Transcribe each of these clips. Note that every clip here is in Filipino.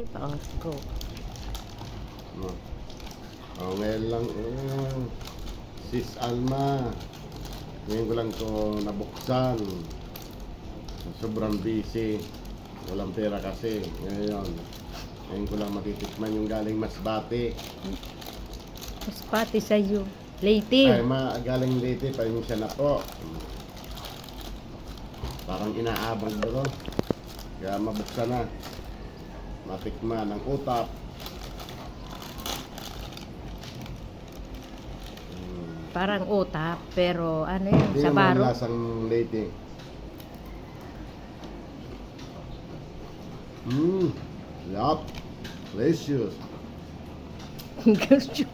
Oh, go. No. Oh, ngayon lang, Sis Alma. Ngayon ko lang to nabuksan. Sobrang busy. Walang pera kasi. Ngayon ko lang matitikman yung galing Masbate. Mas pati sa'yo. Lady. Ay, galing Leyte, siya na po. Parang inaabang ko to. Kaya mabuksan na. Matikman ang utap. Parang utap, pero ano yun, Hindi sa naman baro. lasang Leyte. Yup. Delicious. Gusto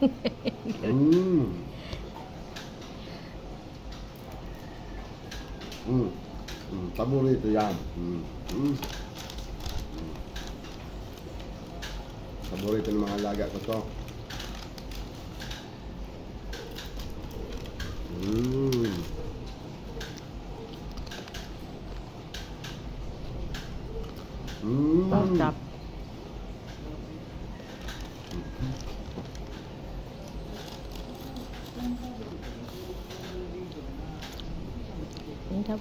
Paborito yan. Paborito ng mga alaga ko to. Utap. Utap.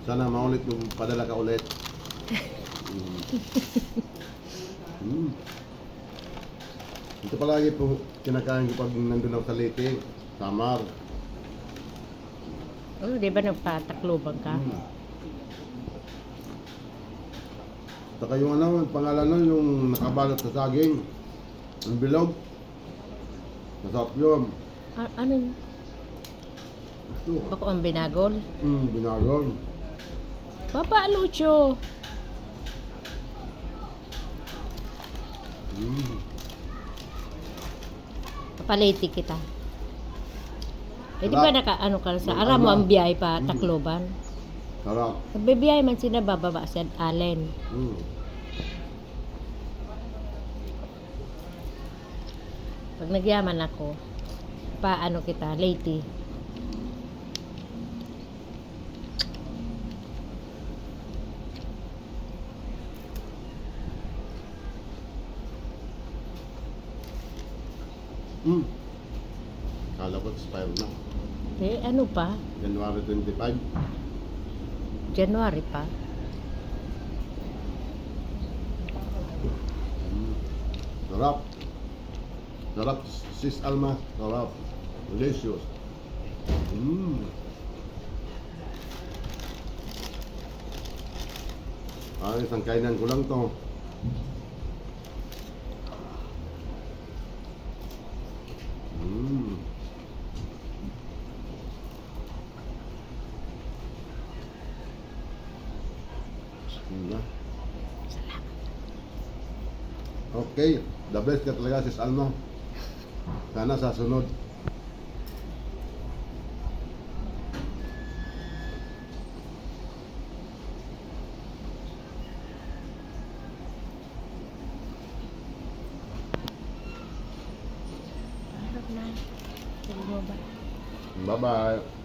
Sana maulit yung padala ka ulit. Ito palagi po kinakain ko pag nandun ako sa Leyte, Samar. Oh, di ba nagpatakloban ka? Saka yung pangalan nun, yung nakabalot sa saging. Ang bilog. Masarap yun. Ano yun? Ito. Bako ang binagol? Binagol. Papa Lucho. Papaliti kita. Eh, di ba ano ka sa aram mo ang biyay pa takloban? Sarap. Nagbibiyay man sila bababa sa Allen. Pag nagyaman ako, paano kita, lady. Kala ko expire na. Eh, ano pa? January 25. January pa. Sarap. Sarap, Sis Alma. Sarap. Delicious. Isang kainan ko lang to. Okay, the best ka talaga, Sis Alma. Sana sa sunod. Parang na. Sabi mo ba? Bye-bye.